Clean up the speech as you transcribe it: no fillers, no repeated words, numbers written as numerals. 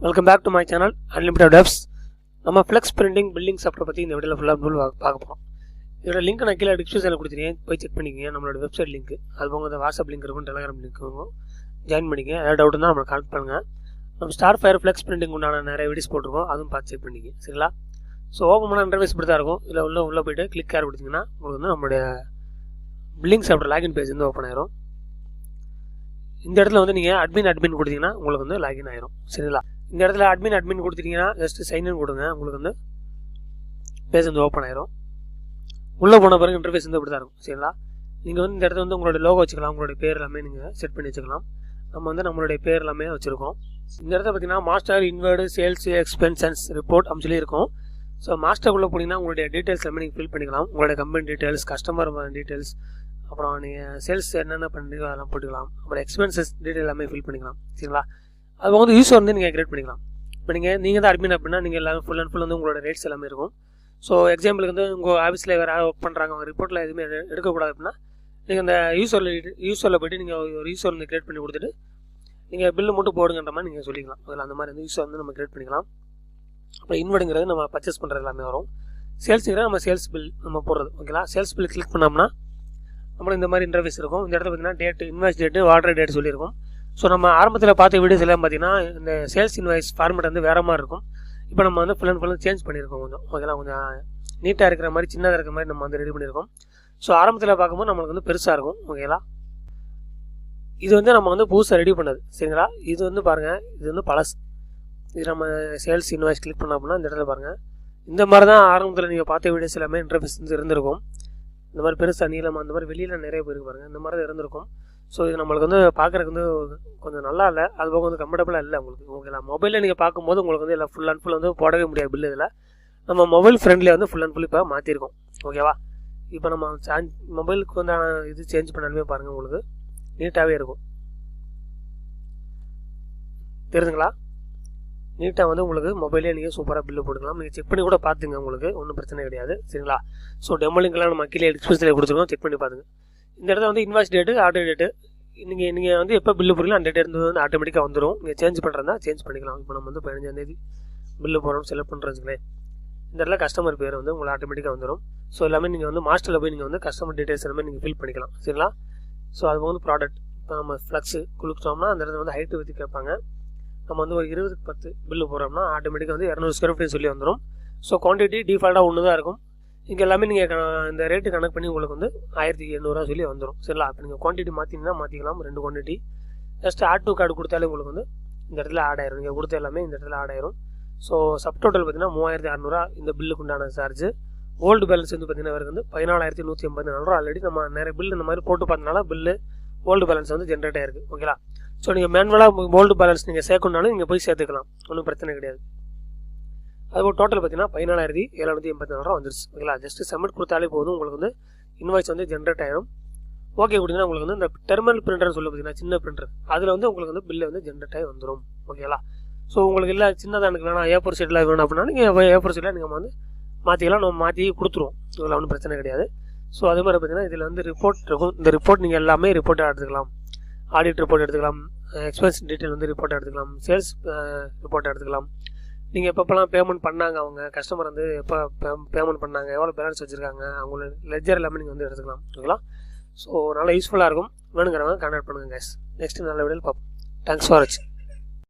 Welcome back to my channel Unlimited Devs. நம்ம Flex Printing Building Software பற்றி இந்த வீடியோவில் ஃபுல்லாக பார்க்க போகிறோம். இதோட லிங்க் நான் கீழே டிஸ்கிரிப்ஷனில் கொடுத்துருக்கேன், போய் செக் பண்ணிக்கங்க. நம்மளோட வெப்சைட் லிங்க் அது போக இந்த வாட்ஸ்அப் லிங்க் இருக்கும், டெலிகிராம் லிங்க் இருக்கும், ஜாயின் பண்ணிக்கங்க. ஏதாவது டவுட் இருந்தால் நம்மளை கான்டக்ட் பண்ணுங்கள். நம்ம ஸ்டார் ஃபயர் ஃப்ளெக்ஸ் பிரிண்டிங் உண்டான நிறைய வீடியோஸ் போட்டிருக்கோம், அதுவும் பார்த்து செக் பண்ணிக்கங்க. சரிங்களா? ஸோ ஓப்பன் பண்ண இன்டர்ஃபேஸ் இப்படி தான் இருக்கும். இதில் உள்ளே போய்ட்டு கிளிக் ஆர் கொடுத்தீங்கன்னா உங்களுக்கு வந்து நம்மளுடைய பில்டிங் சாஃப்ட்வேர் லாகின் பேஜ் வந்து ஓப்பன் ஆயிரும். இந்த இடத்துல வந்து நீங்கள் அட்மின் கொடுத்தீங்கன்னா உங்களுக்கு வந்து லாகின் ஆயிரும். சரிங்களா? இந்த இடத்துல அட்மின் கொடுத்துட்டீங்கன்னா ஜஸ்ட் சைன்இன் கொடுங்க, உங்களுக்கு வந்து பேஜ் வந்து ஓப்பன் ஆயிரும். உள்ளே போன பிறகு இன்டர்ஃபேஸ் வந்து இப்படி தான் இருக்கும். சரிங்களா? நீங்கள் வந்து இந்த இடத்துல வந்து உங்களுடைய லோகோ வச்சுக்கலாம், உங்களுடைய பேர் எல்லாமே நீங்கள் செட் பண்ணி வச்சுக்கலாம். நம்ம வந்து நம்மளுடைய பேர் எல்லாமே வச்சுருக்கோம். இந்த இடத்துல பார்த்தீங்கன்னா மாஸ்டர் இன்வெர்டு சேல்ஸ் எக்ஸ்பென்சன்ஸ் ரிப்போர்ட் அப்படின்னு சொல்லி இருக்கும். ஸோ மாஸ்டருக்குள்ளே போனீங்கன்னா உங்களுடைய டீட்டெயில்ஸ் எல்லாமே நீங்கள் ஃபில் பண்ணிக்கலாம். உங்களுடைய கம்பெனி டீட்டெயில்ஸ், கஸ்டமர் டீட்டெயில்ஸ், அப்புறம் நீங்கள் சேல்ஸ் என்னென்ன பண்ணுறீங்களோ அதெல்லாம் போட்டுக்கலாம். அப்புறம் எக்ஸ்பென்சஸ் டீட்டெயில் எல்லாமே ஃபில் பண்ணிக்கலாம். சரிங்களா? அது வந்து யூஸர் வந்து நீங்கள் கிரியேட் பண்ணிக்கலாம். இப்போ நீங்கள் தான் அட்மின் அப்படின்னா நீங்கள் எல்லாமே ஃபுல் அண்ட் ஃபுல் வந்து உங்களோட ரேட்ஸ் எல்லாமே இருக்கும். ஸோ எக்ஸாம்பிளுக்கு வந்து உங்கள் ஆஃபீஸில் வேறு யாராவது ஒர்க் பண்ணுறாங்க, அவங்க ரிப்போர்ட்டில் எதுவுமே எடுக்கக்கூடாது அப்படின்னா நீங்கள் அந்த யூஸரில் போய்ட்டு நீங்கள் ஒரு யூஸர் வந்து கிரியேட் பண்ணி கொடுத்துட்டு நீங்கள் பில்லு மட்டும் போடுங்கன்ற மாதிரி நீங்கள் சொல்லிக்கலாம். அதில் அந்த மாதிரி வந்து யூஸர் வந்து நம்ம கிரியேட் பண்ணிக்கலாம். அப்புறம் இன்வெர்டுங்கிறது நம்ம பர்ச்சேஸ் பண்ணுறது எல்லாமே வரும். சேல்ஸுங்கிறது நம்ம சேல்ஸ் பில் நம்ம போடுறது. ஓகேங்களா? சேல்ஸ் பில் கிளிக் பண்ணோம்னா நம்மளுக்கு இந்த மாதிரி இன்டர்ஃபேஸ் இருக்கும். இந்த இடத்துல பார்த்தீங்கன்னா date, invoice date, order date சொல்லியிருக்கும். ஸோ நம்ம ஆரம்பத்தில் பார்த்த வீடியோஸ் எல்லாம் பார்த்தீங்கன்னா இந்த சேல்ஸ் இன்வாய்ஸ் ஃபார்மேட் வந்து வேறு மாதிரி இருக்கும். இப்போ நம்ம வந்து ஃபுல் அண்ட் ஃபுல் சேஞ்ச் பண்ணியிருக்கோம். ஓகேங்களா? கொஞ்சம் நீட்டாக இருக்கிற மாதிரி, சின்னதாக இருக்கிற மாதிரி நம்ம வந்து ரெடி பண்ணியிருக்கோம். ஸோ ஆரம்பத்தில் பார்க்கும்போது நம்மளுக்கு வந்து பெருசாக இருக்கும். ஓகேங்களா? இது வந்து நம்ம வந்து புதுசாக ரெடி பண்ணது. சரிங்களா? இது வந்து பாருங்கள், இது வந்து பழசு. இது நம்ம சேல்ஸ் இன்வாய்ஸ் கிளிக் பண்ணோம் அப்படின்னா இந்த இடத்துல பாருங்கள், இந்த மாதிரி தான் ஆரம்பத்தில் நீங்கள் பார்த்த வீடியோஸ் எல்லாமே இன்டர்ஃபேஸ் வந்து இருந்திருக்கும். இந்த மாதிரி பெருசாக நீளமாக அந்த மாதிரி வெளியில் நிறைய பேருக்கு பாருங்கள், இந்த மாதிரி தான் இருந்திருக்கும். ஸோ இது நம்மளுக்கு வந்து பார்க்குறதுக்கு வந்து கொஞ்சம் நல்லா இல்லை, அது போக வந்து கம்ஃபர்டபுளாக இல்லை உங்களுக்கு. ஓகேங்களா? மொபைலில் நீங்கள் பார்க்கும்போது உங்களுக்கு வந்து எல்லாம் ஃபுல் அண்ட் ஃபுல் வந்து போடவே முடியாது பில்லு. இதில் நம்ம மொபைல் ஃப்ரெண்ட்லேயே வந்து ஃபுல் அண்ட் ஃபுல் இப்போ மாற்றிருக்கோம். ஓகேவா? இப்போ நம்ம மொபைலுக்கு வந்து இது சேஞ்ச் பண்ணாலுமே பாருங்கள் உங்களுக்கு நீட்டாகவே இருக்கும். தெரியுதுங்களா? நீட்டாக வந்து உங்களுக்கு மொபைலே நீங்கள் சூப்பராக பில்லு போட்டுக்கலாம். நீங்கள் செக் பண்ணி கூட பார்த்துங்க, உங்களுக்கு ஒன்றும் பிரச்சனை கிடையாது. சரிங்களா? ஸோ டெமோ லிங்க்லாம் நம்ம கீழே டிஸ்கிரிப்ஷனில் கொடுத்துருக்கோம், செக் பண்ணி பார்த்துங்க. இந்த இடத்துல வந்து இன்வாய்ஸ் டேட்டு, ஆர்டர் டேட்டு, நீங்கள் வந்து எப்போ பில்லு போடுறீங்களோ அந்த டேட் வந்து ஆட்டோமேட்டிக்காக வந்துடும். நீங்கள் சேஞ்ச் பண்ணுறதா சேஞ்ச் பண்ணிக்கலாம். இப்போ நம்ம வந்து 15ஆம் பில்லு போகிறோம் செலக்ட் பண்ணுறதுங்களே, இந்த இடத்துல கஸ்டமர் பேர் வந்து உங்களுக்கு ஆட்டோமேட்டிக்காக வந்துடும். ஸோ எல்லாமே நீங்கள் வந்து மாஸ்டரில் போய் நீங்கள் வந்து கஸ்டமர் டீட்டெயில்ஸ் எல்லாமே நீங்கள் ஃபில் பண்ணிக்கலாம். சரிங்களா? ஸோ அது வந்து ப்ராடக்ட் இப்போ நம்ம ஃப்ளக்ஸு கொடுத்தோம்னா அந்த இடத்துல வந்து ஹைட்டு பற்றி கேட்பாங்க. நம்ம வந்து ஒரு 20க்கு 10 பில்லு போடுறோம்னா ஆட்டோமேட்டிக்காக வந்து 200 ஸ்கொயர் ஃபீட் சொல்லி வந்துடும். ஸோ குவான்டிட்டி டிஃபால்ட்டாக ஒன்று தான் இருக்கும். இங்கே எல்லாமே நீங்கள் இந்த ரேட்டு கனெக்ட் பண்ணி உங்களுக்கு வந்து 1800 சொல்லி வந்துடும். சரிங்களா? இப்போ நீங்கள் குவான்டிட்டி மாற்றிங்கன்னா மாற்றிக்கலாம், 2 quantity. Just add to card கொடுத்தாலே உங்களுக்கு வந்து இந்த இடத்துல ஆட் ஆயிரும். நீங்கள் கொடுத்த எல்லாமே இந்த இடத்துல ஆட் ஆயிரும். ஸோ சப் டோட்டல் பார்த்தீங்கன்னா 3600 இந்த பில்லுக்கு உண்டான சார்ஜ். ஓல்டு பேலன்ஸ் வந்து பார்த்தீங்கன்னா அவருக்கு வந்து 14,184. ஆல்ரெடி நம்ம நிறைய பில் இந்த மாதிரி போட்டு பார்த்தனால பில்லு ஓல்டு பேலன்ஸ் வந்து ஜென்ரேட் ஆயிருக்கு. ஓகேங்களா? ஸோ நீங்கள் மேனுவலாக ஓல்டு பேலன்ஸ் நீங்கள் சேர்க்கணுனாலும் நீங்கள் போய் சேர்த்துக்கலாம், ஒன்றும் பிரச்சனை கிடையாது. அதுபோல் டோட்டல் பார்த்தீங்கன்னா 14,784 வந்துருச்சு. ஓகேங்களா? ஜஸ்ட் சப்மிட் கொடுத்தாலே போதும், உங்களுக்கு வந்து இன்வாய்ஸ் வந்து ஜென்ரேட் ஆயிரும். ஓகே கொடுத்தீங்கன்னா உங்களுக்கு வந்து இந்த டெர்மினல் பிரிண்டர்னு சொல்லி பார்த்தீங்கன்னா சின்ன பிரிண்டர், அதில் வந்து உங்களுக்கு வந்து பில்லு வந்து ஜென்ரேட் ஆகி வந்துடும். ஓகேங்களா? ஸோ உங்களுக்கு இல்லை சின்னதாக எனக்கு வேணாம், A4 ஷீட்டில் வேணும் அப்படின்னா நீங்கள் A4 ஷீட்டில் நீங்கள் வந்து மாற்றிக்கலாம், நம்ம மாற்றி கொடுத்துருவோம். இதில் ஒன்றும் பிரச்சனை கிடையாது. ஸோ அதே மாதிரி பார்த்தீங்கன்னா இதில் வந்து ரிப்போர்ட் இருக்கும். இந்த ரிப்போர்ட் நீங்கள் எல்லாமே ரிப்போர்ட்டாக எடுத்துக்கலாம். ஆடிட் ரிப்போர்ட் எடுத்துக்கலாம், எக்ஸ்பென்ஸ் டீட்டெயில் வந்து ரிப்போர்ட் எடுத்துக்கலாம், சேல்ஸ் ரிப்போர்ட் எடுத்துக்கலாம். நீங்கள் எப்பப்போலாம் பேமெண்ட் பண்ணாங்க, அவங்க கஸ்டமர் வந்து எப்போ பேமெண்ட் பண்ணாங்க, எவ்வளோ பேலன்ஸ் வச்சுருக்காங்க, அவங்களோட லெட்ஜர் எல்லாமே நீங்கள் வந்து எடுத்துக்கலாம். ஓகேங்களா? ஸோ நல்லா யூஸ்ஃபுல்லாக இருக்கும். வேணுங்கிறவங்க கான்டாக்ட் பண்ணுங்கள் கைஸ். நெக்ஸ்ட் நல்ல வீடியோவில் பார்ப்போம். தேங்க்ஸ் ஃபார் வாட்சிங்.